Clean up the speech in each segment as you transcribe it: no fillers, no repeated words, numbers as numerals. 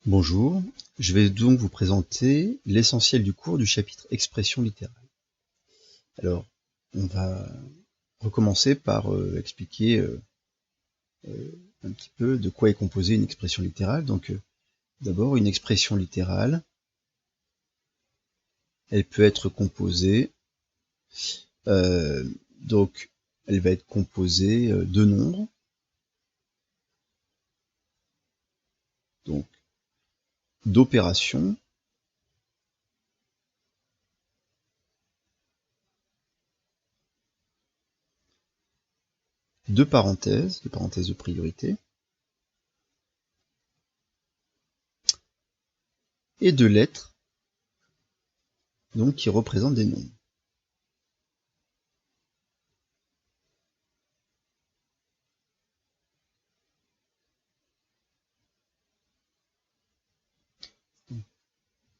Bonjour, je vais donc vous présenter l'essentiel du cours du chapitre expression littérale. Alors, on va recommencer par expliquer un petit peu de quoi est composée une expression littérale. Donc, d'abord, une expression littérale, elle peut être composée, donc elle va être composée de nombres, donc d'opérations, de parenthèses de priorité, et de lettres, donc qui représentent des nombres.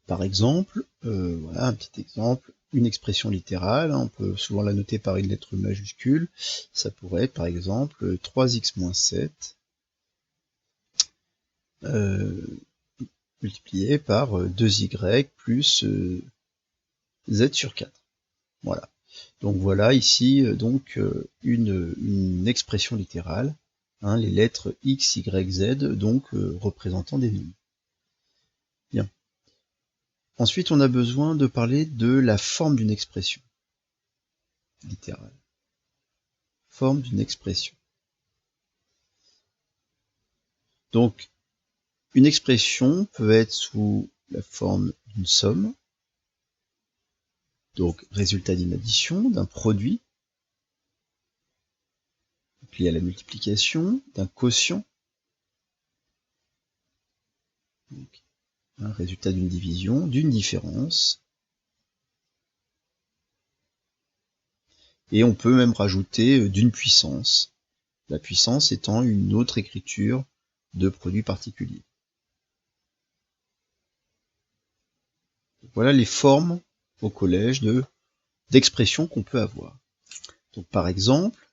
Par exemple, voilà un petit exemple, une expression littérale, on peut souvent la noter par une lettre majuscule, ça pourrait être par exemple 3x-7 multiplié par 2y plus z sur 4. Voilà. Donc voilà ici une expression littérale, les lettres x, y, z, donc représentant des nombres. Bien. Ensuite, on a besoin de parler de la forme d'une expression littérale. Forme d'une expression. Donc, une expression peut être sous la forme d'une somme, donc résultat d'une addition, d'un produit, lié à la multiplication, d'un quotient, donc un résultat d'une division, d'une différence, et on peut même rajouter d'une puissance, la puissance étant une autre écriture de produit particulier. Voilà les formes au collège d'expressions qu'on peut avoir. Donc par exemple,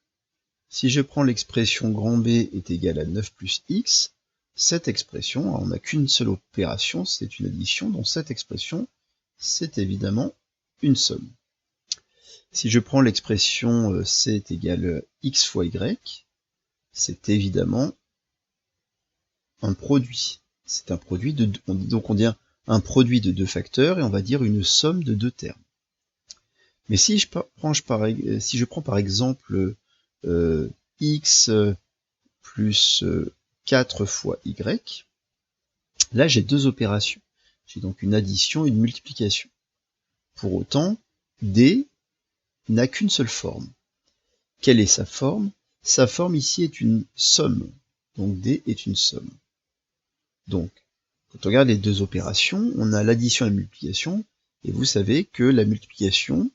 si je prends l'expression grand B est égal à 9 plus x, cette expression, on n'a qu'une seule opération, c'est une addition, donc cette expression, c'est évidemment une somme. Si je prends l'expression c est égal à x fois y, c'est évidemment un produit. C'est un produit donc on dit un produit de deux facteurs et on va dire une somme de deux termes. Mais si je prends par exemple x plus 4 fois y, là j'ai deux opérations. J'ai donc une addition et une multiplication. Pour autant, D n'a qu'une seule forme. Quelle est sa forme? Sa forme ici est une somme. Donc D est une somme. Donc, quand on regarde les deux opérations, on a l'addition et la multiplication, et vous savez que la multiplication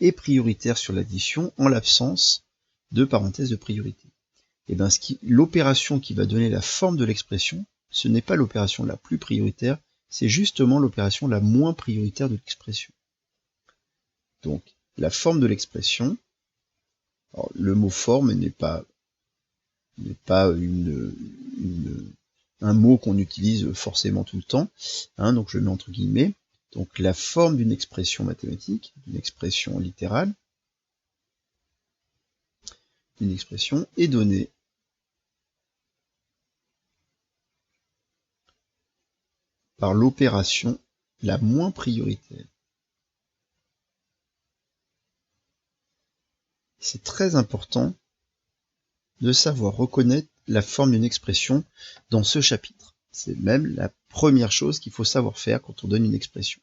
est prioritaire sur l'addition en l'absence de parenthèse de priorité. Et bien l'opération qui va donner la forme de l'expression, ce n'est pas l'opération la plus prioritaire, c'est justement l'opération la moins prioritaire de l'expression. Donc, la forme de l'expression, le mot forme n'est pas un mot qu'on utilise forcément tout le temps, donc je le mets entre guillemets. Donc la forme d'une expression mathématique, d'une expression littérale, d'une expression est donnée par l'opération la moins prioritaire. C'est très important de savoir reconnaître la forme d'une expression dans ce chapitre. C'est même la première chose qu'il faut savoir faire quand on donne une expression.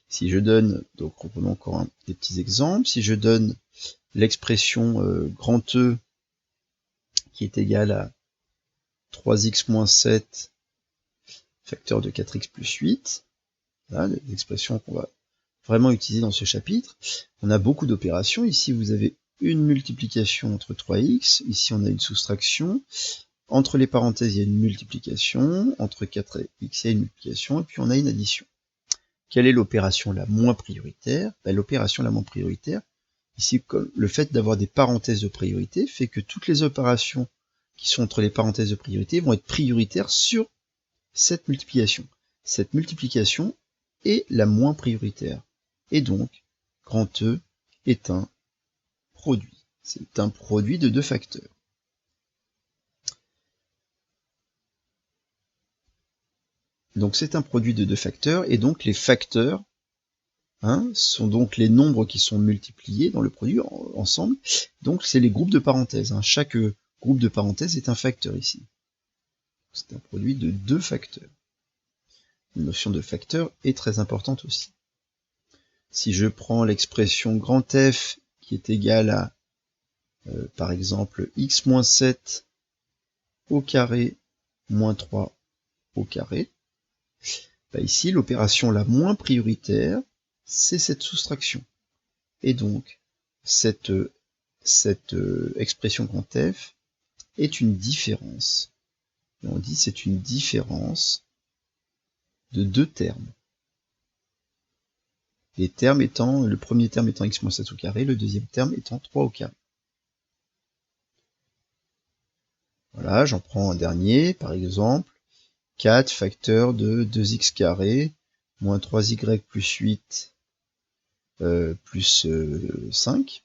Si je donne, donc reprenons encore des petits exemples, si je donne l'expression grand E qui est égale à 3x moins 7 facteur de 4x plus 8, voilà, des expressions qu'on va vraiment utiliser dans ce chapitre. On a beaucoup d'opérations. Ici, vous avez une multiplication entre 3x. Ici, on a une soustraction. Entre les parenthèses, il y a une multiplication. Entre 4x, il y a une multiplication. Et puis, on a une addition. Quelle est l'opération la moins prioritaire? L'opération la moins prioritaire, ici, comme le fait d'avoir des parenthèses de priorité fait que toutes les opérations qui sont entre les parenthèses de priorité vont être prioritaires sur cette multiplication. Cette multiplication est la moins prioritaire. Et donc, grand E est un produit. C'est un produit de deux facteurs. Donc c'est un produit de deux facteurs, et donc les facteurs sont donc les nombres qui sont multipliés dans le produit ensemble. Donc c'est les groupes de parenthèses. Chaque groupe de parenthèses est un facteur ici. C'est un produit de deux facteurs. La notion de facteur est très importante aussi. Si je prends l'expression grand F qui est égale à, par exemple, x moins 7 au carré moins 3 au carré, ici l'opération la moins prioritaire, c'est cette soustraction. Et donc, cette expression grand F est une différence. Et on dit c'est une différence de deux termes. Les termes étant, le premier terme étant x moins 7 au carré, le deuxième terme étant 3 au carré. Voilà, j'en prends un dernier, par exemple, 4 facteur de 2x carré, moins 3y plus 8, plus 5.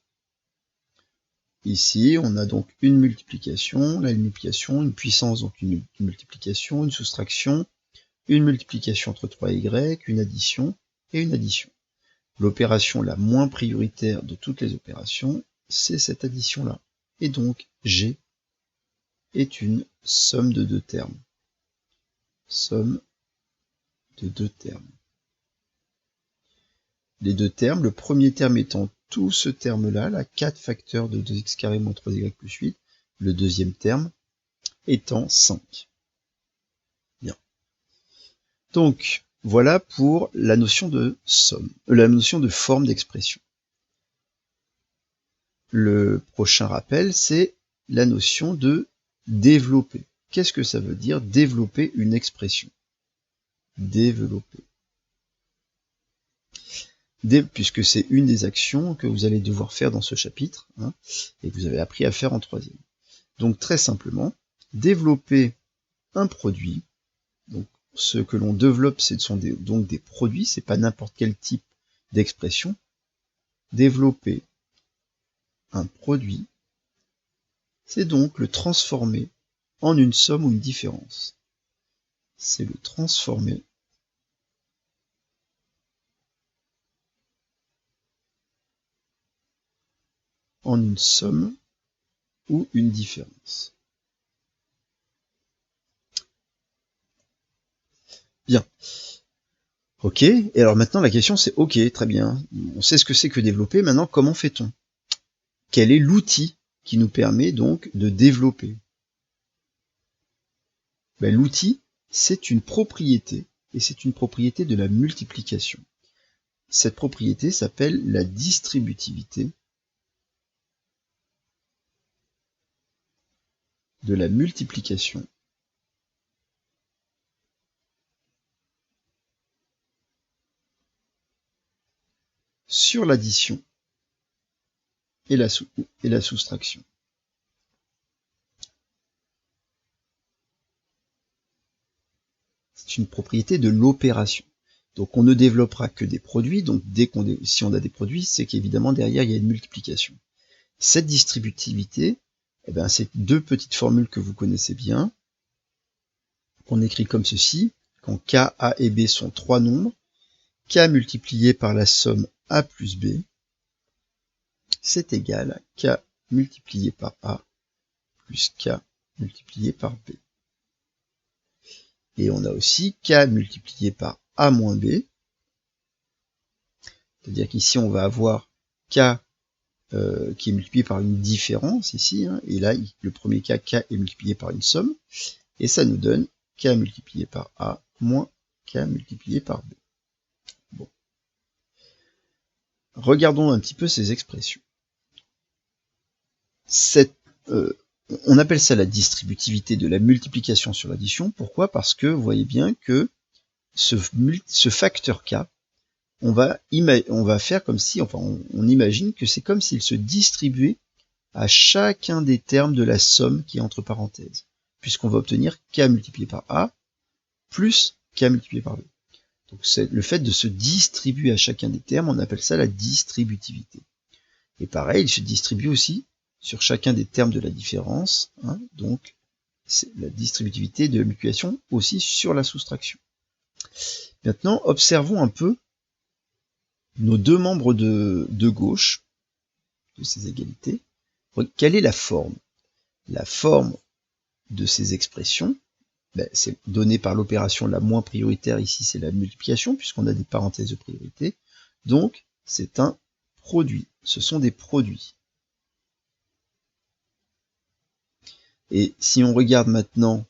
Ici, on a donc une multiplication, là une multiplication, une puissance, donc une multiplication, une soustraction, une multiplication entre 3y, une addition et une addition. L'opération la moins prioritaire de toutes les opérations, c'est cette addition-là. Et donc, G est une somme de deux termes. Somme de deux termes. Les deux termes, le premier terme étant tout ce terme-là, la 4 facteur de 2x carré moins 3y plus 8, le deuxième terme étant 5. Bien. Donc, voilà pour la notion de somme, la notion de forme d'expression. Le prochain rappel, c'est la notion de développer. Qu'est-ce que ça veut dire développer une expression? Développer. Puisque c'est une des actions que vous allez devoir faire dans ce chapitre, et que vous avez appris à faire en troisième. Donc très simplement, développer un produit, donc ce que l'on développe, ce sont donc des produits, c'est pas n'importe quel type d'expression. Développer un produit, c'est donc le transformer en une somme ou une différence. C'est le transformer en une somme ou une différence. Bien. Ok, et alors maintenant la question c'est, ok, très bien, on sait ce que c'est que développer, maintenant comment fait-on? Quel est l'outil qui nous permet donc de développer? L'outil, c'est une propriété, et c'est une propriété de la multiplication. Cette propriété s'appelle la distributivité de la multiplication sur l'addition et la soustraction. C'est une propriété de l'opération. Donc on ne développera que des produits, donc si on a des produits, c'est qu'évidemment derrière il y a une multiplication. Cette distributivité, c'est deux petites formules que vous connaissez bien, qu'on écrit comme ceci, quand K, A et B sont trois nombres, K multiplié par la somme A plus B, c'est égal à K multiplié par A plus K multiplié par B. Et on a aussi K multiplié par A moins B, c'est-à-dire qu'ici on va avoir K qui est multiplié par une différence ici, et là le premier cas, K est multiplié par une somme, et ça nous donne K multiplié par A moins K multiplié par B. Bon. Regardons un petit peu ces expressions. On appelle ça la distributivité de la multiplication sur l'addition. Pourquoi? Parce que vous voyez bien que ce facteur K, on va faire comme si, enfin on imagine que c'est comme s'il se distribuait à chacun des termes de la somme qui est entre parenthèses, puisqu'on va obtenir K multiplié par A plus k multiplié par b. Donc c'est le fait de se distribuer à chacun des termes, on appelle ça la distributivité. Et pareil, il se distribue aussi sur chacun des termes de la différence, hein, donc c'est la distributivité de la multiplication aussi sur la soustraction. Maintenant, observons un peu nos deux membres de gauche de ces égalités. Quelle est la forme? La forme de ces expressions, c'est donné par l'opération la moins prioritaire, ici c'est la multiplication, puisqu'on a des parenthèses de priorité. Donc, c'est un produit. Ce sont des produits. Et si on regarde maintenant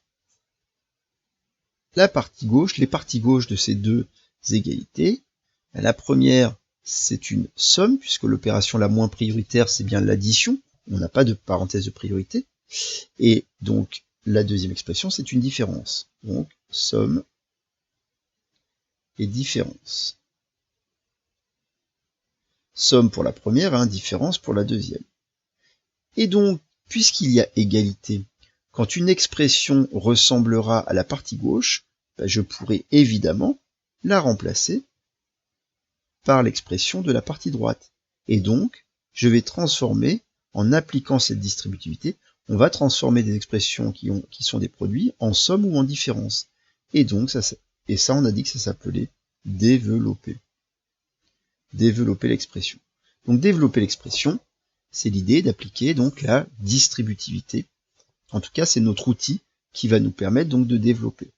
la partie gauche, les parties gauches de ces deux égalités, la première, c'est une somme, puisque l'opération la moins prioritaire, c'est bien l'addition. On n'a pas de parenthèse de priorité. Et donc, la deuxième expression, c'est une différence. Donc, somme et différence. Somme pour la première, hein, différence pour la deuxième. Et donc, puisqu'il y a égalité, quand une expression ressemblera à la partie gauche, je pourrai évidemment la remplacer par l'expression de la partie droite. Et donc, je vais transformer, en appliquant cette distributivité, on va transformer des expressions qui sont des produits en somme ou en différence. Et donc, ça on a dit que ça s'appelait développer. Développer l'expression. Donc, développer l'expression, c'est l'idée d'appliquer donc la distributivité. En tout cas, c'est notre outil qui va nous permettre donc de développer.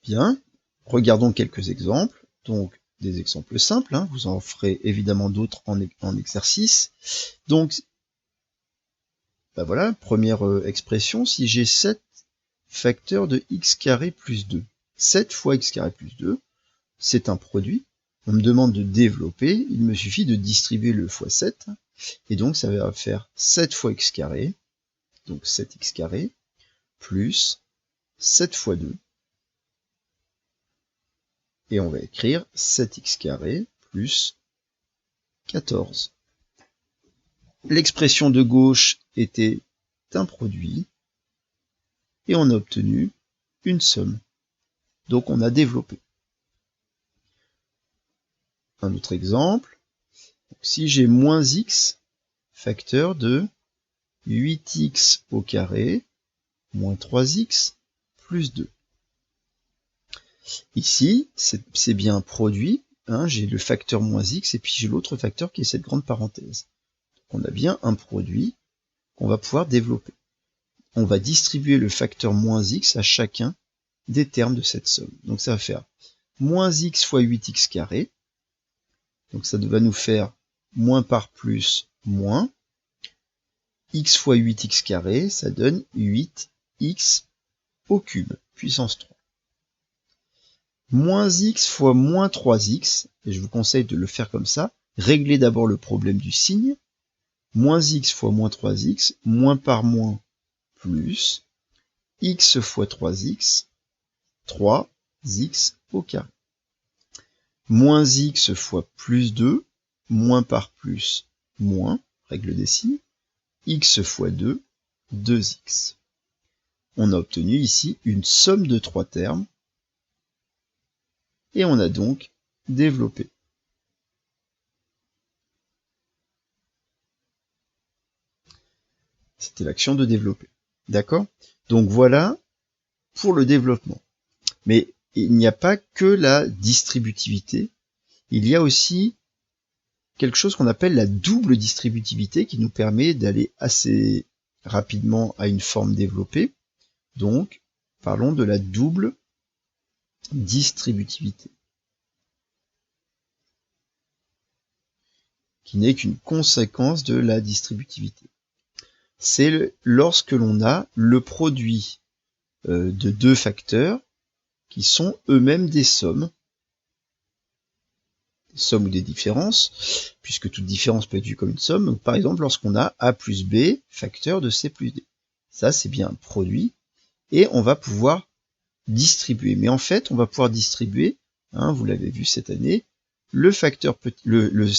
Bien, regardons quelques exemples. Donc, des exemples simples, hein. Vous en ferez évidemment d'autres en exercice. Donc, voilà, première expression, si j'ai 7 facteurs de x carré plus 2. 7 fois x carré plus 2, c'est un produit. On me demande de développer, il me suffit de distribuer le fois 7, et donc ça va faire 7 fois x carré, donc 7x carré, plus 7 fois 2, et on va écrire 7x carré plus 14. L'expression de gauche était un produit, et on a obtenu une somme. Donc on a développé. Un autre exemple, si j'ai moins x facteur de 8x au carré moins 3x plus 2. Ici, c'est bien un produit, hein, j'ai le facteur moins x et puis j'ai l'autre facteur qui est cette grande parenthèse. Donc on a bien un produit qu'on va pouvoir développer. On va distribuer le facteur moins x à chacun des termes de cette somme. Donc ça va faire moins x fois 8x carré. Donc ça va nous faire moins par plus moins. X fois 8x carré, ça donne 8x au cube, puissance 3. Moins x fois moins 3x, et je vous conseille de le faire comme ça, réglez d'abord le problème du signe. Moins x fois moins 3x, moins par moins, plus, x fois 3x, 3x au carré. Moins x fois plus 2, moins par plus, moins, règle des signes, x fois 2, 2x. On a obtenu ici une somme de 3 termes, et on a donc développé. C'était l'action de développer. D'accord? Donc voilà pour le développement. Mais il n'y a pas que la distributivité, il y a aussi quelque chose qu'on appelle la double distributivité qui nous permet d'aller assez rapidement à une forme développée. Donc, parlons de la double distributivité, qui n'est qu'une conséquence de la distributivité. C'est lorsque l'on a le produit de deux facteurs qui sont eux-mêmes des sommes ou des différences, puisque toute différence peut être vue comme une somme. Donc, par exemple, lorsqu'on a a plus b facteur de c plus d. Ça, c'est bien un produit, et on va pouvoir distribuer. Mais en fait, on va pouvoir distribuer, hein, vous l'avez vu cette année, le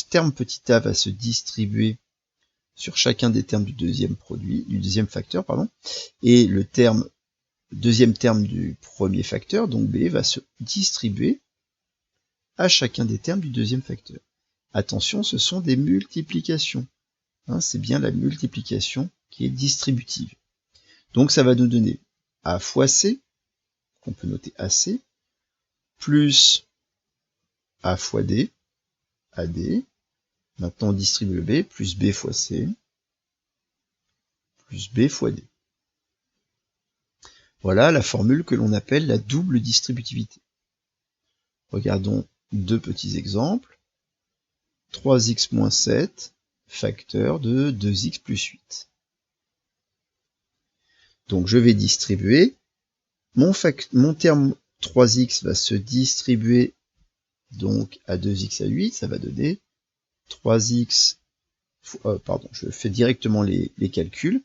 terme petit a va se distribuer sur chacun des termes du deuxième facteur, pardon, et le deuxième terme du premier facteur, donc b, va se distribuer à chacun des termes du deuxième facteur. Attention, ce sont des multiplications. Hein, c'est bien la multiplication qui est distributive. Donc ça va nous donner a fois c, qu'on peut noter ac, plus a fois d, ad. Maintenant on distribue le b, plus b fois c, plus b fois d. Voilà la formule que l'on appelle la double distributivité. Regardons deux petits exemples. 3x moins 7, facteur de 2x plus 8. Donc je vais distribuer. Mon terme 3x va se distribuer donc à 2x à 8. Ça va donner 3x... pardon, je fais directement les calculs.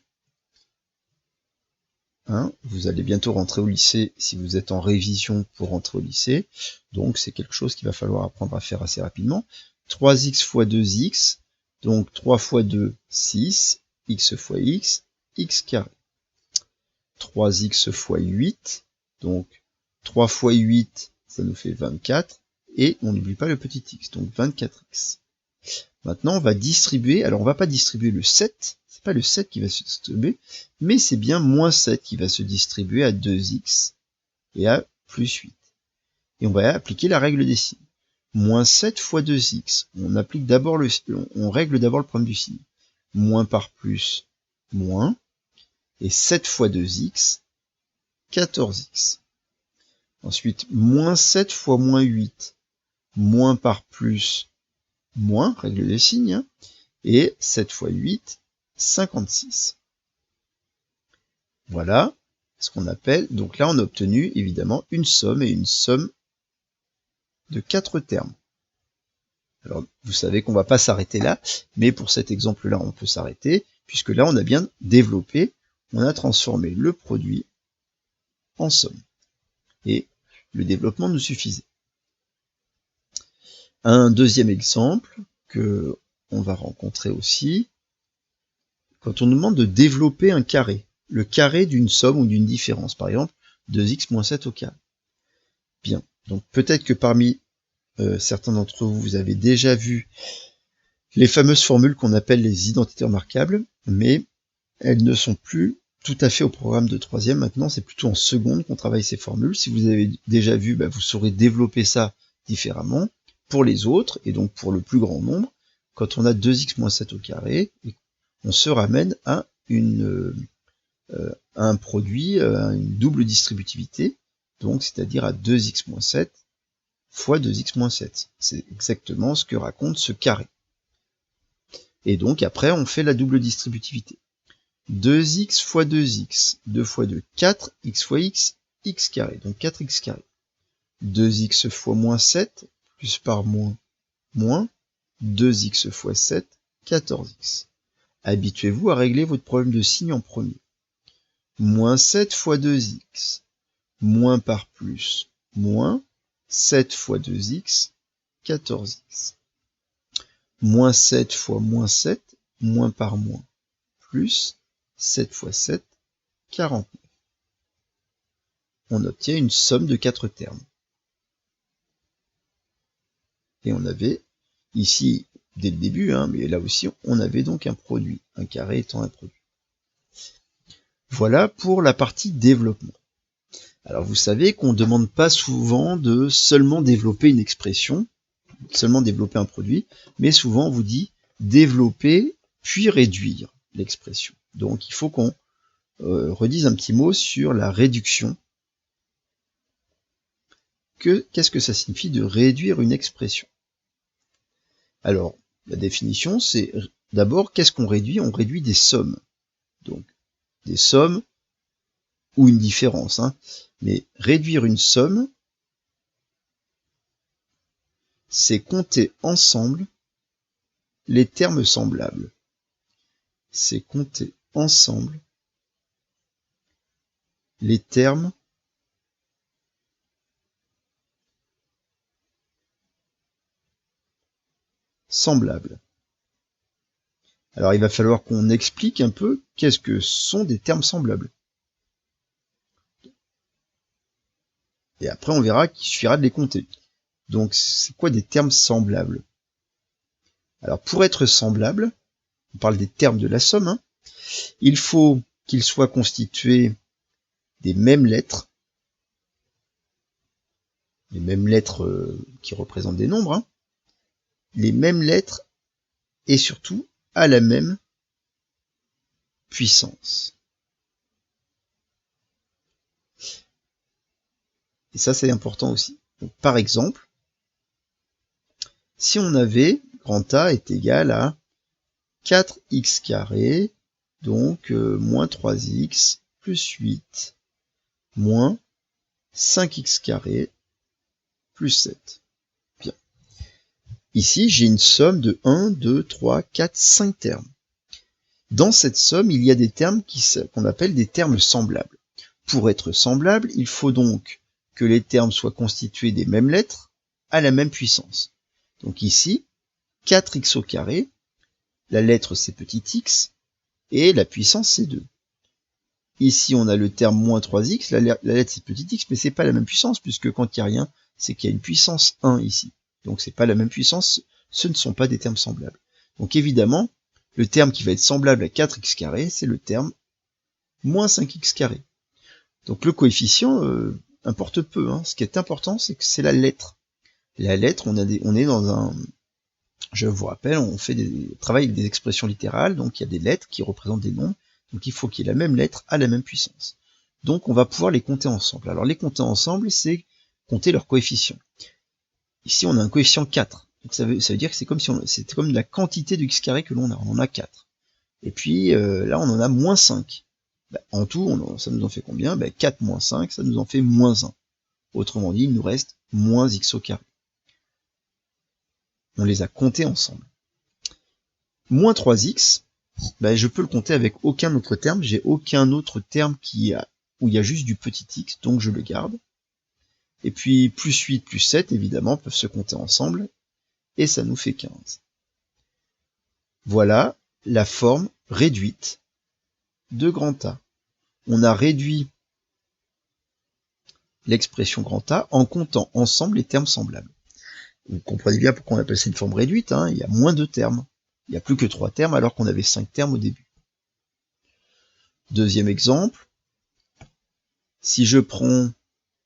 Hein, vous allez bientôt rentrer au lycée si vous êtes en révision pour rentrer au lycée. Donc c'est quelque chose qu'il va falloir apprendre à faire assez rapidement. 3x fois 2x, donc 3 fois 2, 6, x fois x, x carré. 3x fois 8, donc 3 fois 8, ça nous fait 24, et on n'oublie pas le petit x, donc 24x. Maintenant, on va distribuer, alors on va pas distribuer le 7, c'est pas le 7 qui va se distribuer, mais c'est bien moins 7 qui va se distribuer à 2x et à plus 8. Et on va appliquer la règle des signes. Moins 7 fois 2x, on règle d'abord le problème du signe. Moins par plus, moins, et 7 fois 2x, 14x. Ensuite, moins 7 fois moins 8, moins par plus, moins, règle des signes, hein, et 7 fois 8, 56. Voilà ce qu'on appelle, donc là on a obtenu évidemment une somme, et une somme de 4 termes. Alors vous savez qu'on ne va pas s'arrêter là, mais pour cet exemple-là on peut s'arrêter, puisque là on a bien développé, on a transformé le produit en somme. Et le développement nous suffisait. Un deuxième exemple que on va rencontrer aussi, quand on nous demande de développer un carré, le carré d'une somme ou d'une différence, par exemple 2x moins 7 au carré. Bien, donc peut-être que parmi certains d'entre vous, vous avez déjà vu les fameuses formules qu'on appelle les identités remarquables, mais elles ne sont plus tout à fait au programme de troisième. Maintenant, c'est plutôt en seconde qu'on travaille ces formules. Si vous avez déjà vu, vous saurez développer ça différemment pour les autres, et donc pour le plus grand nombre. Quand on a 2x moins 7 au carré, on se ramène à un produit, à une double distributivité, donc c'est-à-dire à 2x moins 7 fois 2x moins 7. C'est exactement ce que raconte ce carré. Et donc après, on fait la double distributivité. 2x fois 2x, 2 fois 2, 4, x fois x, x carré, donc 4x carré. 2x fois moins 7, plus par moins, moins, 2x fois 7, 14x. Habituez-vous à régler votre problème de signe en premier. Moins 7 fois 2x, moins par plus, moins, 7 fois 2x, 14x. Moins 7 fois moins 7, moins par moins, plus 7 fois 7, 49. On obtient une somme de 4 termes. Et on avait ici, dès le début, mais là aussi, on avait donc un produit, un carré étant un produit. Voilà pour la partie développement. Alors vous savez qu'on ne demande pas souvent de seulement développer une expression, seulement développer un produit, mais souvent on vous dit développer puis réduire l'expression. Donc il faut qu'on redise un petit mot sur la réduction. Qu'est-ce que ça signifie de réduire une expression? Alors, la définition, c'est d'abord, qu'est-ce qu'on réduit? On réduit des sommes. Donc, des sommes ou une différence. Mais réduire une somme, c'est compter ensemble les termes semblables. C'est compter ensemble les termes semblables. Alors il va falloir qu'on explique un peu qu'est-ce que sont des termes semblables. Et après on verra qu'il suffira de les compter. Donc c'est quoi des termes semblables? Alors pour être semblable, on parle des termes de la somme, hein, il faut qu'ils soient constitués des mêmes lettres, les mêmes lettres qui représentent des nombres, hein, les mêmes lettres et surtout à la même puissance. Et ça c'est important aussi. Donc, par exemple, si on avait grand A est égal à 4x carré, donc moins 3x plus 8, moins 5x carré plus 7. Bien. Ici, j'ai une somme de 1, 2, 3, 4, 5 termes. Dans cette somme, il y a des termes qu'on appelle des termes semblables. Pour être semblable, il faut donc que les termes soient constitués des mêmes lettres à la même puissance. Donc ici, 4x au carré, la lettre c'est petit x, et la puissance c'est 2. Ici on a le terme moins 3x, la lettre c'est petit x, mais c'est pas la même puissance, puisque quand il n'y a rien, c'est qu'il y a une puissance 1 ici. Donc c'est pas la même puissance, ce ne sont pas des termes semblables. Donc évidemment, le terme qui va être semblable à 4x carré, c'est le terme moins 5x carré. Donc le coefficient importe peu, hein. Ce qui est important, c'est que c'est la lettre. La lettre, on est dans un... Je vous rappelle, on travaille avec des expressions littérales, donc il y a des lettres qui représentent des nombres, donc il faut qu'il y ait la même lettre à la même puissance. Donc on va pouvoir les compter ensemble. Alors les compter ensemble, c'est compter leurs coefficients. Ici on a un coefficient 4, donc ça veut dire que c'est comme si c'était comme la quantité de x carré que l'on a, on en a 4. Et puis là on en a moins 5. En tout, ça nous en fait combien? 4 moins 5, ça nous en fait moins 1. Autrement dit, il nous reste moins x au carré. On les a comptés ensemble. Moins 3x, je peux le compter avec aucun autre terme, j'ai aucun autre terme où il y a juste du petit x, donc je le garde. Et puis plus 8, plus 7, évidemment, peuvent se compter ensemble, et ça nous fait 15. Voilà la forme réduite de grand A. On a réduit l'expression grand A en comptant ensemble les termes semblables. Vous comprenez bien pourquoi on appelle ça une forme réduite, hein, il y a moins de termes. Il n'y a plus que 3 termes alors qu'on avait 5 termes au début. Deuxième exemple, si je prends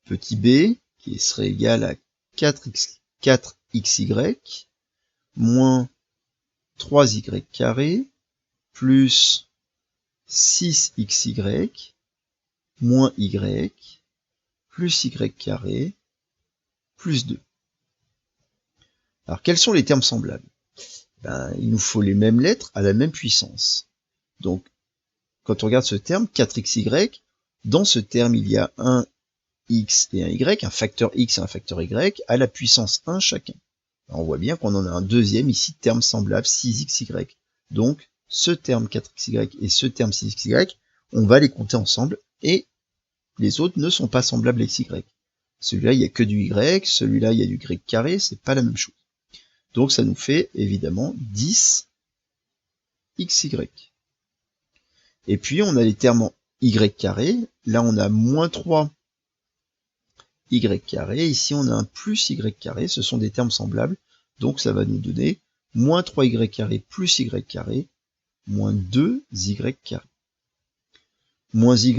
petit b, qui serait égal à 4xy, moins 3y carré, plus 6xy, moins y, plus y carré, plus 2. Alors quels sont les termes semblables? Il nous faut les mêmes lettres à la même puissance. Donc, quand on regarde ce terme, 4xy, dans ce terme, il y a un x et un y, un facteur x et un facteur y, à la puissance 1 chacun. Alors on voit bien qu'on en a un deuxième ici, terme semblable, 6xy. Donc, ce terme 4xy et ce terme 6xy, on va les compter ensemble, et les autres ne sont pas semblables à xy. Celui-là, il n'y a que du y, celui-là, il y a du y carré, c'est pas la même chose. Donc ça nous fait évidemment 10xy. Et puis on a les termes en y carré, là on a moins 3y carré, ici on a un plus y carré, ce sont des termes semblables, donc ça va nous donner moins 3y carré plus y carré, moins 2y carré. Moins y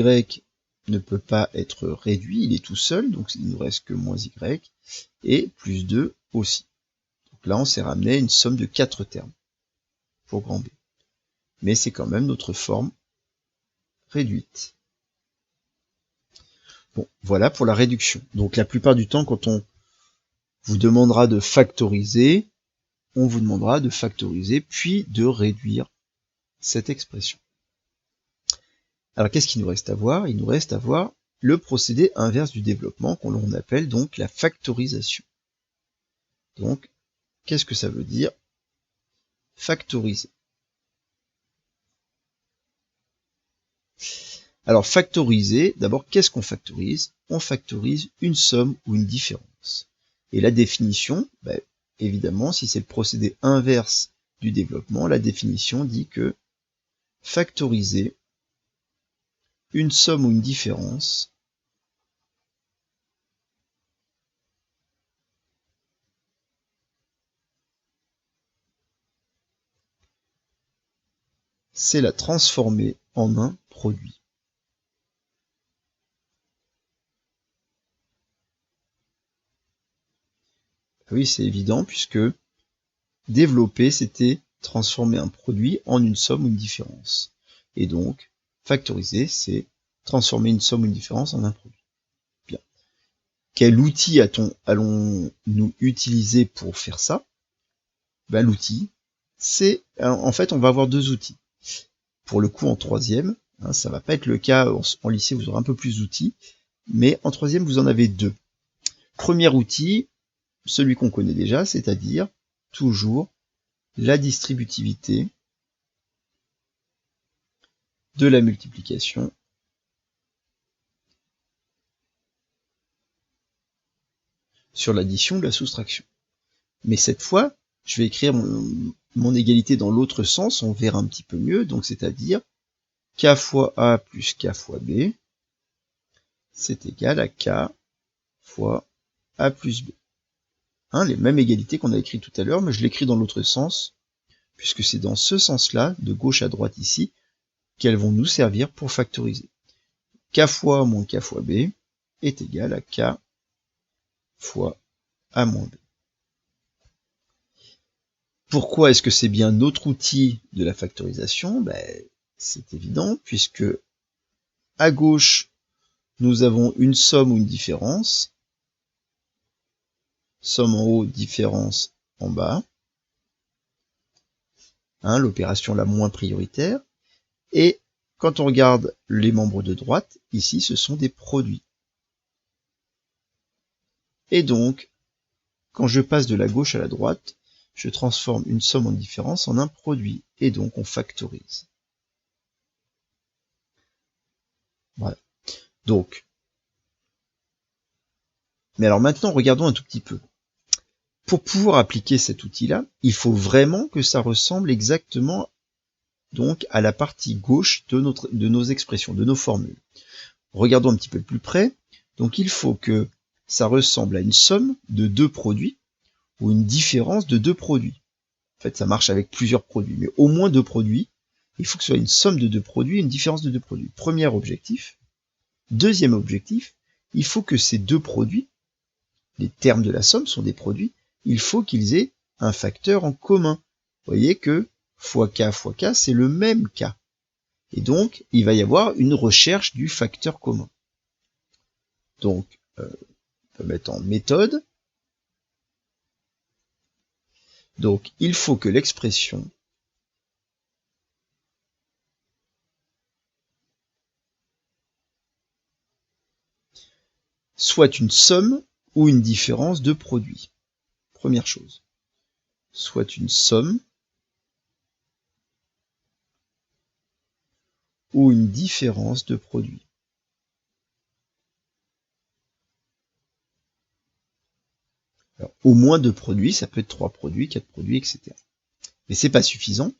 ne peut pas être réduit, il est tout seul, donc il nous reste que moins y, et plus 2 aussi. Là, on s'est ramené à une somme de 4 termes pour grand B. Mais c'est quand même notre forme réduite. Bon, voilà pour la réduction. Donc la plupart du temps, quand on vous demandera de factoriser, on vous demandera de factoriser puis de réduire cette expression. Alors qu'est-ce qu'il nous reste à voir? Il nous reste à voir le procédé inverse du développement qu'on appelle donc la factorisation. Donc, qu'est-ce que ça veut dire factoriser? Alors factoriser, d'abord qu'est-ce qu'on factorise? On factorise une somme ou une différence. Et la définition, évidemment, si c'est le procédé inverse du développement, la définition dit que factoriser une somme ou une différence c'est la transformer en un produit. Oui, c'est évident, puisque développer, c'était transformer un produit en une somme ou une différence. Et donc, factoriser, c'est transformer une somme ou une différence en un produit. Bien. Quel outil allons-nous utiliser pour faire ça? Ben, l'outil, c'est... En fait, on va avoir deux outils. Pour le coup, en troisième, hein, ça va pas être le cas en lycée, vous aurez un peu plus d'outils, mais en troisième, vous en avez deux. Premier outil, celui qu'on connaît déjà, c'est-à-dire toujours la distributivité de la multiplication sur l'addition ou la soustraction. Mais cette fois, je vais écrire mon égalité dans l'autre sens, on verra un petit peu mieux, donc c'est-à-dire k fois a plus k fois b, c'est égal à k fois a plus b. Hein, les mêmes égalités qu'on a écrites tout à l'heure, mais je l'écris dans l'autre sens, puisque c'est dans ce sens-là, de gauche à droite ici, qu'elles vont nous servir pour factoriser. K fois moins k fois b est égal à k fois a moins b. Pourquoi est-ce que c'est bien notre outil de la factorisation? Ben, c'est évident, puisque à gauche, nous avons une somme ou une différence. Somme en haut, différence en bas. Hein, l'opération la moins prioritaire. Et quand on regarde les membres de droite, ici, ce sont des produits. Et donc, quand je passe de la gauche à la droite, je transforme une somme en différence en un produit. Et donc, on factorise. Voilà. Donc, mais alors maintenant, regardons un tout petit peu. Pour pouvoir appliquer cet outil-là, il faut vraiment que ça ressemble exactement donc à la partie gauche de nos expressions, de nos formules. Regardons un petit peu plus près. Donc il faut que ça ressemble à une somme de deux produits ou une différence de deux produits. En fait, ça marche avec plusieurs produits, mais au moins deux produits. Il faut que ce soit une somme de deux produits et une différence de deux produits. Premier objectif. Deuxième objectif, il faut que ces deux produits, les termes de la somme sont des produits, il faut qu'ils aient un facteur en commun. Vous voyez que fois k, c'est le même k. Et donc, il va y avoir une recherche du facteur commun. Donc, on peut mettre en méthode. Donc, il faut que l'expression soit une somme ou une différence de produits. Première chose. Soit une somme ou une différence de produits. Alors, au moins deux produits, ça peut être 3 produits, 4 produits, etc. Mais c'est pas suffisant.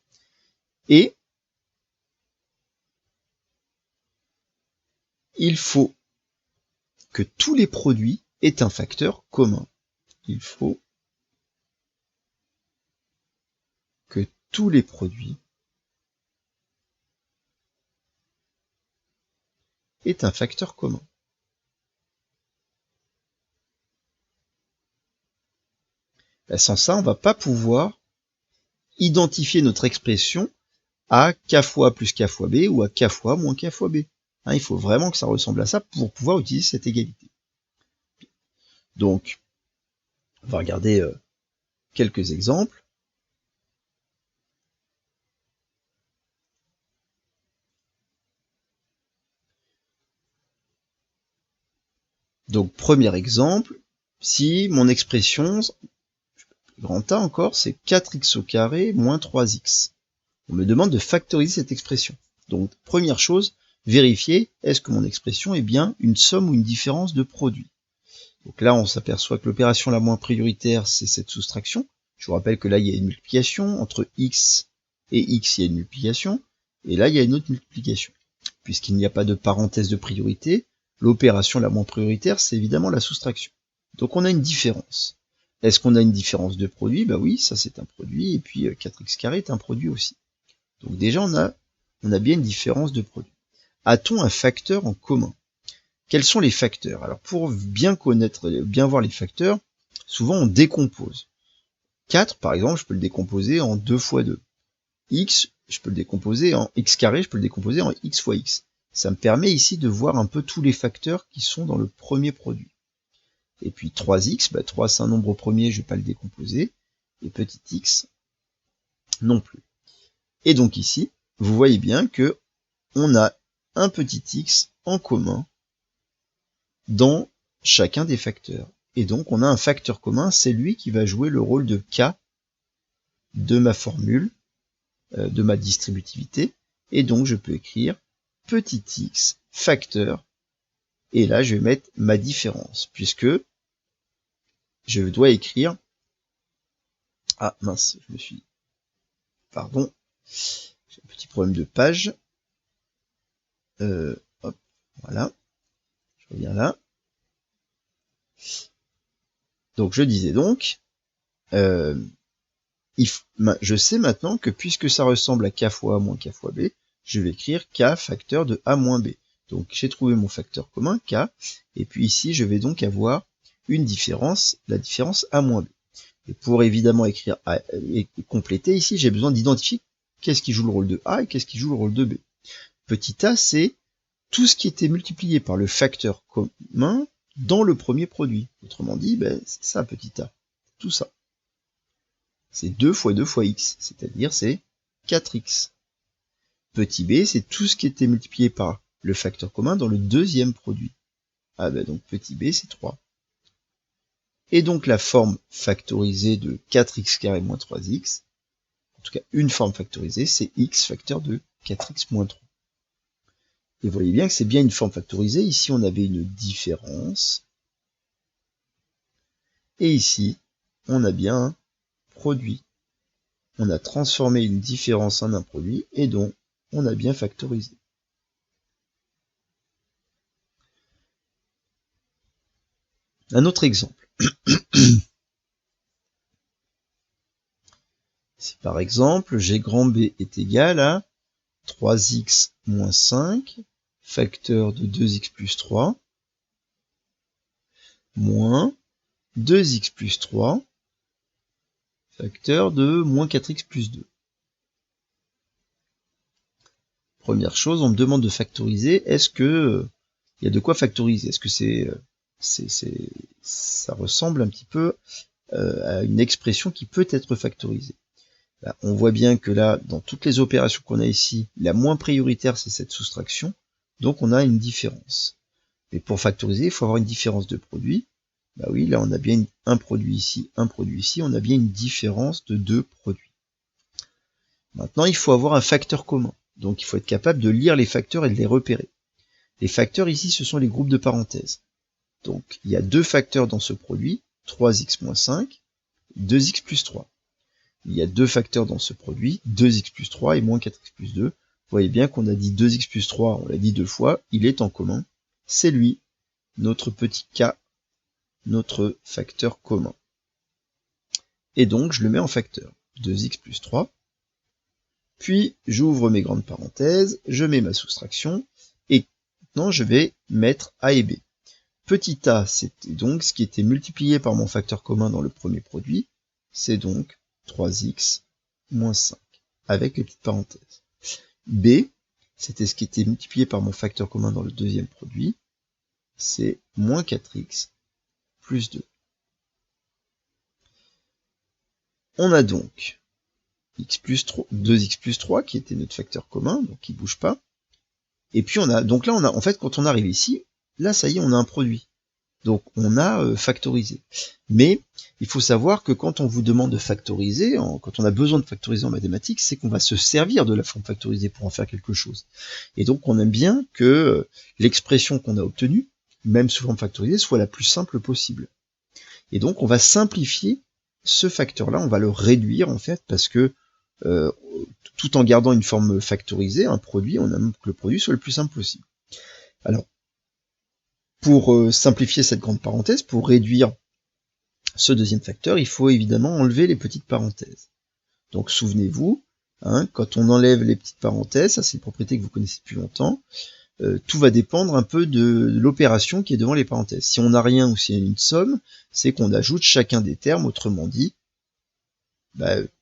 Et il faut que tous les produits aient un facteur commun. Il faut que tous les produits aient un facteur commun. Sans ça, on ne va pas pouvoir identifier notre expression à k fois plus k fois b ou à k fois moins k fois b. Il faut vraiment que ça ressemble à ça pour pouvoir utiliser cette égalité. Donc, on va regarder quelques exemples. Donc, premier exemple, si mon expression, grand A encore, c'est 4x au carré moins 3x. On me demande de factoriser cette expression. Donc, première chose, vérifier, est-ce que mon expression est bien une somme ou une différence de produits? Donc là, on s'aperçoit que l'opération la moins prioritaire, c'est cette soustraction. Je vous rappelle que là, il y a une multiplication. Entre x et x, il y a une multiplication. Et là, il y a une autre multiplication. Puisqu'il n'y a pas de parenthèse de priorité, l'opération la moins prioritaire, c'est évidemment la soustraction. Donc on a une différence. Est-ce qu'on a une différence de produit? Bah oui, ça c'est un produit, et puis 4x carré est un produit aussi. Donc déjà, on a bien une différence de produit. A-t-on un facteur en commun? Quels sont les facteurs? Alors pour bien voir les facteurs, souvent on décompose. 4, par exemple, je peux le décomposer en 2 fois 2. X, je peux le décomposer en x carré, je peux le décomposer en x fois x. Ça me permet ici de voir un peu tous les facteurs qui sont dans le premier produit. Et puis 3x, 3 c'est un nombre premier, je ne vais pas le décomposer. Et petit x, non plus. Et donc ici, vous voyez bien que on a un petit x en commun dans chacun des facteurs. Et donc on a un facteur commun, c'est lui qui va jouer le rôle de k de ma formule, de ma distributivité. Et donc je peux écrire petit x facteur, et là je vais mettre ma différence, puisque je dois écrire... Ah mince, Pardon, j'ai un petit problème de page. Hop, voilà. Je reviens là. Donc je disais donc, je sais maintenant que puisque ça ressemble à k fois a moins k fois b, je vais écrire k facteur de a moins b. Donc j'ai trouvé mon facteur commun, k, et puis ici je vais donc avoir une différence, la différence a moins b. Et pour évidemment écrire a et compléter ici, j'ai besoin d'identifier qu'est-ce qui joue le rôle de a et qu'est-ce qui joue le rôle de b. Petit a, c'est tout ce qui était multiplié par le facteur commun dans le premier produit. Autrement dit, c'est ça, petit a. Tout ça. C'est 2 fois 2 fois x, c'est-à-dire c'est 4x. Petit b, c'est tout ce qui était multiplié par le facteur commun dans le deuxième produit. Ah donc petit b, c'est 3. Et donc la forme factorisée de 4x carré moins 3x, en tout cas une forme factorisée, c'est x facteur de 4x moins 3. Et vous voyez bien que c'est bien une forme factorisée. Ici, on avait une différence. Et ici, on a bien un produit. On a transformé une différence en un produit, et donc, on a bien factorisé. Un autre exemple. Si par exemple, g grand B est égal à 3x moins 5, facteur de 2x plus 3, moins 2x plus 3, facteur de moins 4x plus 2. Première chose, on me demande de factoriser. Est-ce que il y a de quoi factoriser? Est-ce que ça ressemble un petit peu à une expression qui peut être factorisée? Là, on voit bien que là, dans toutes les opérations qu'on a ici, la moins prioritaire, c'est cette soustraction. Donc, on a une différence. Mais pour factoriser, il faut avoir une différence de produit. Bah oui, là, on a bien un produit ici, un produit ici. On a bien une différence de 2 produits. Maintenant, il faut avoir un facteur commun. Donc, il faut être capable de lire les facteurs et de les repérer. Les facteurs ici, ce sont les groupes de parenthèses. Donc, il y a 2 facteurs dans ce produit, 3x moins 5, 2x plus 3. Il y a 2 facteurs dans ce produit, 2x plus 3 et moins 4x plus 2. Vous voyez bien qu'on a dit 2x plus 3, on l'a dit 2 fois, il est en commun. C'est lui, notre petit k, notre facteur commun. Et donc, je le mets en facteur. 2x plus 3. Puis, j'ouvre mes grandes parenthèses, je mets ma soustraction, et maintenant, je vais mettre a et b. Petit a, c'était donc ce qui était multiplié par mon facteur commun dans le premier produit, c'est donc 3x moins 5, avec les petites parenthèses. B, c'était ce qui était multiplié par mon facteur commun dans le deuxième produit, c'est moins 4x plus 2. On a donc x plus 3, 2x plus 3 qui était notre facteur commun, donc qui ne bouge pas. Et puis donc là on a, en fait, quand on arrive ici, là ça y est, on a un produit. Donc on a factorisé. Mais il faut savoir que quand on vous demande de factoriser, quand on a besoin de factoriser en mathématiques, c'est qu'on va se servir de la forme factorisée pour en faire quelque chose. Et donc on aime bien que l'expression qu'on a obtenue, même sous forme factorisée, soit la plus simple possible. Et donc on va simplifier ce facteur-là, on va le réduire en fait, parce que tout en gardant une forme factorisée, un produit, on aime que le produit soit le plus simple possible. Alors, pour simplifier cette grande parenthèse, pour réduire ce deuxième facteur, il faut évidemment enlever les petites parenthèses. Donc souvenez-vous, quand on enlève les petites parenthèses, ça c'est une propriété que vous connaissez depuis longtemps, tout va dépendre un peu de l'opération qui est devant les parenthèses. Si on n'a rien ou s'il y a une somme, c'est qu'on ajoute chacun des termes, autrement dit,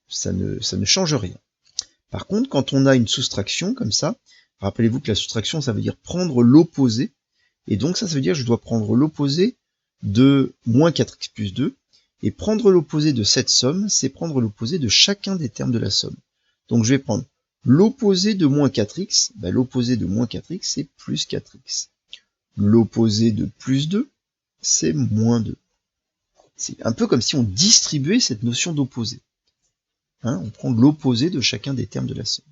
ça ne change rien. Par contre, quand on a une soustraction comme ça, rappelez-vous que la soustraction, ça veut dire prendre l'opposé, et donc ça veut dire que je dois prendre l'opposé de moins 4x plus 2, et prendre l'opposé de cette somme, c'est prendre l'opposé de chacun des termes de la somme. Donc je vais prendre l'opposé de moins 4x, l'opposé de moins 4x, c'est plus 4x. L'opposé de plus 2, c'est moins 2. C'est un peu comme si on distribuait cette notion d'opposé. On prend l'opposé de chacun des termes de la somme.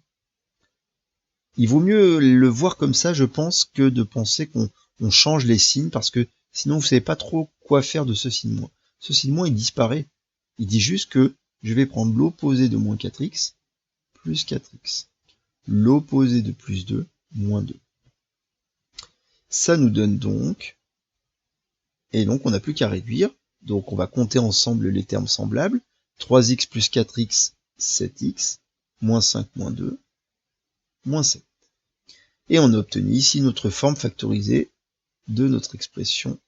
Il vaut mieux le voir comme ça, je pense, que de penser qu'on change les signes, parce que sinon vous ne savez pas trop quoi faire de ce signe moins. Ce signe moins, il disparaît. Il dit juste que je vais prendre l'opposé de moins 4x plus 4x. L'opposé de plus 2, moins 2. Ça nous donne donc, et donc on n'a plus qu'à réduire, donc on va compter ensemble les termes semblables, 3x plus 4x, 7x, moins 5, moins 2, moins 7. Et on a obtenu ici notre forme factorisée de notre expression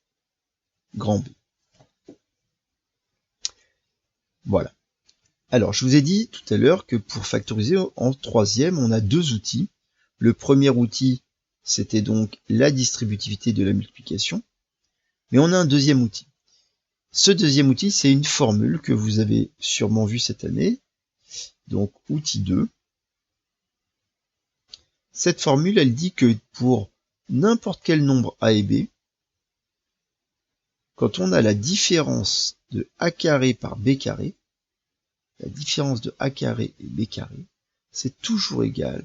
grand B. Voilà. Alors, je vous ai dit tout à l'heure que pour factoriser en troisième, on a deux outils. Le premier outil, c'était donc la distributivité de la multiplication. Mais on a un deuxième outil. Ce deuxième outil, c'est une formule que vous avez sûrement vue cette année. Donc, outil 2. Cette formule, elle dit que pour n'importe quel nombre a et b, quand on a la différence de a carré par b carré, la différence de a carré et b carré, c'est toujours égal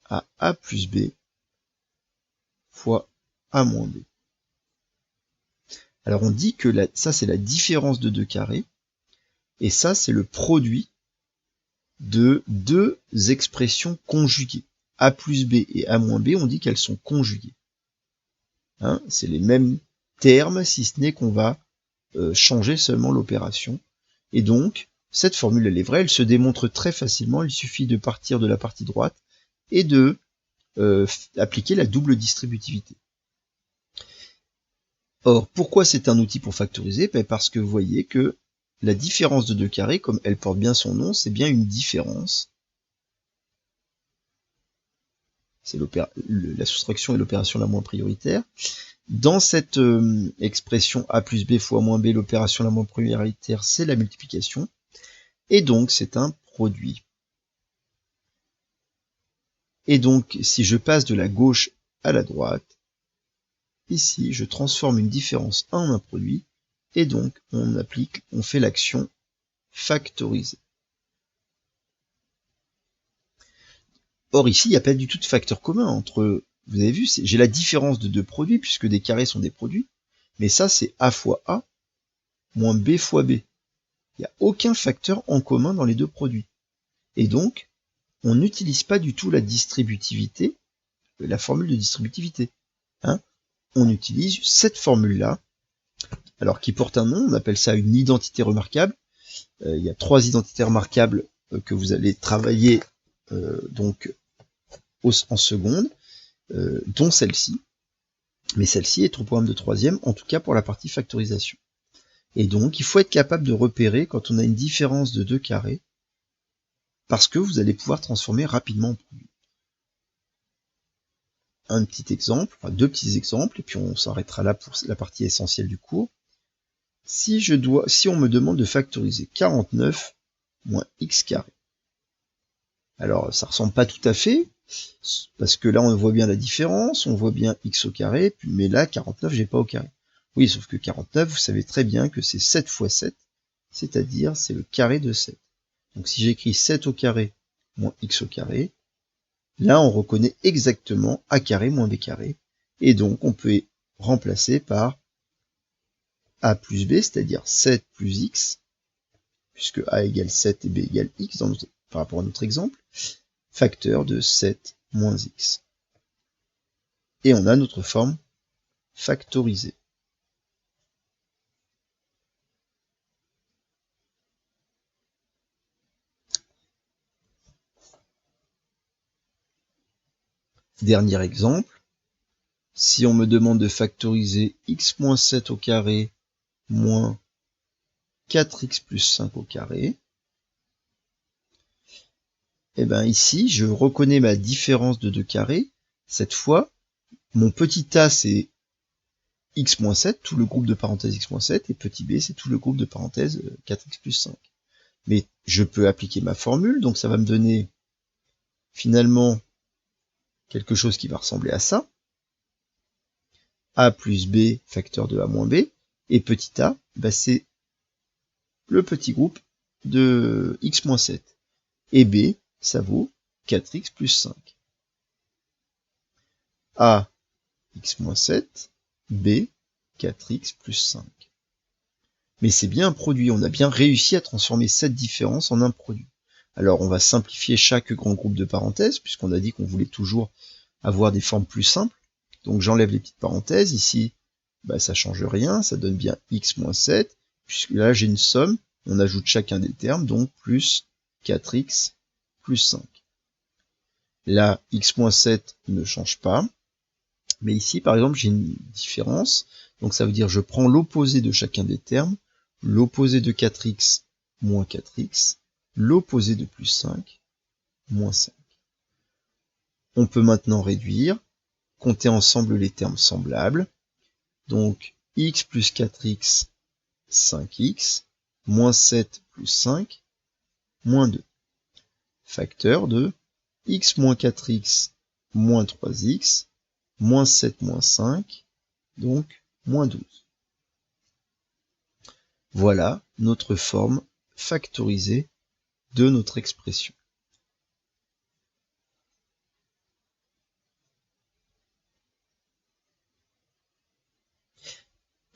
à a plus b fois a moins b. Alors on dit que ça c'est la différence de 2 carrés, et ça c'est le produit de deux expressions conjuguées. A plus b et a moins b, on dit qu'elles sont conjuguées. C'est les mêmes termes, si ce n'est qu'on va changer seulement l'opération. Et donc, cette formule, elle est vraie, elle se démontre très facilement, il suffit de partir de la partie droite et de appliquer la double distributivité. Or, pourquoi c'est un outil pour factoriser? Parce que vous voyez que la différence de 2 carrés, comme elle porte bien son nom, c'est bien une différence. C'est la soustraction et l'opération la moins prioritaire. Dans cette expression a plus b fois moins b, l'opération la moins prioritaire, c'est la multiplication. Et donc, c'est un produit. Et donc, si je passe de la gauche à la droite, ici, je transforme une différence en un produit, et donc, on fait l'action factoriser. Or, ici, il n'y a pas du tout de facteur commun entre, vous avez vu, j'ai la différence de deux produits, puisque des carrés sont des produits, mais ça, c'est a fois a, moins b fois b. Il n'y a aucun facteur en commun dans les deux produits. Et donc, on n'utilise pas du tout la distributivité, la formule de distributivité. On utilise cette formule-là, alors qui porte un nom, on appelle ça une identité remarquable. Il y a 3 identités remarquables que vous allez travailler donc en seconde, dont celle-ci. Mais celle-ci est au programme de troisième, en tout cas pour la partie factorisation. Et donc, il faut être capable de repérer quand on a une différence de 2 carrés, parce que vous allez pouvoir transformer rapidement en produit. Un petit exemple, enfin 2 petits exemples, et puis on s'arrêtera là pour la partie essentielle du cours. Si on me demande de factoriser 49 moins x carré. Alors, ça ressemble pas tout à fait, parce que là, on voit bien la différence, on voit bien x au carré, mais là, 49, j'ai pas au carré. Oui, sauf que 49, vous savez très bien que c'est 7 fois 7, c'est-à-dire c'est le carré de 7. Donc si j'écris 7 au carré moins x au carré, là, on reconnaît exactement a carré moins b carré, et donc on peut remplacé par a plus b, c'est-à-dire 7 plus x, puisque a égale 7 et b égale x par rapport à notre exemple, facteur de 7 moins x. Et on a notre forme factorisée. Dernier exemple, si on me demande de factoriser x moins 7 au carré moins 4x plus 5 au carré, et bien ici, je reconnais ma différence de 2 carrés. Cette fois, mon petit a, c'est x moins 7, tout le groupe de parenthèses x moins 7, et petit b, c'est tout le groupe de parenthèses 4x plus 5. Mais je peux appliquer ma formule, donc ça va me donner finalement quelque chose qui va ressembler à ça. A plus b, facteur de a moins b, et petit a, bah c'est le petit groupe de x moins 7. Et b, ça vaut 4x plus 5. A, x moins 7, b, 4x plus 5. Mais c'est bien un produit, on a bien réussi à transformer cette différence en un produit. Alors on va simplifier chaque grand groupe de parenthèses, puisqu'on a dit qu'on voulait toujours avoir des formes plus simples. Donc j'enlève les petites parenthèses, ici bah, ça change rien, ça donne bien x moins 7, puisque là j'ai une somme, on ajoute chacun des termes, donc plus 4x plus 5. Là, x moins 7 ne change pas, mais ici par exemple j'ai une différence, donc ça veut dire je prends l'opposé de chacun des termes, l'opposé de 4x moins 4x, l'opposé de plus 5, moins 5. On peut maintenant réduire, compter ensemble les termes semblables. Donc x plus 4x, 5x, moins 7 plus 5, moins 2. Facteur de x moins 4x, moins 3x, moins 7 moins 5, donc moins 12. Voilà notre forme factorisée de notre expression.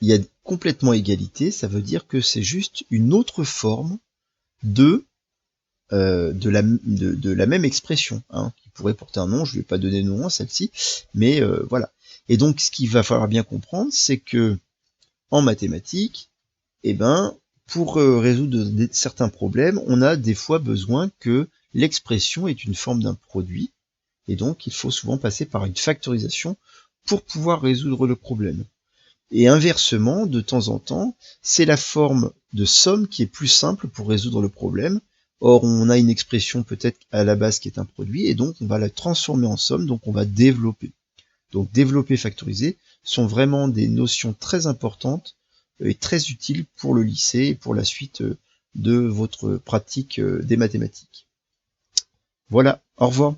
Il y a complètement égalité, ça veut dire que c'est juste une autre forme de la même expression, hein, qui pourrait porter un nom, je ne vais pas donner de nom à celle-ci, mais voilà. Et donc ce qu'il va falloir bien comprendre, c'est que en mathématiques, eh ben, pour résoudre certains problèmes, on a des fois besoin que l'expression est une forme d'un produit, et donc il faut souvent passer par une factorisation pour pouvoir résoudre le problème. Et inversement, de temps en temps, c'est la forme de somme qui est plus simple pour résoudre le problème. Or, on a une expression peut-être à la base qui est un produit, et donc on va la transformer en somme, donc on va développer. Donc développer, factoriser sont vraiment des notions très importantes et très utiles pour le lycée et pour la suite de votre pratique des mathématiques. Voilà, au revoir.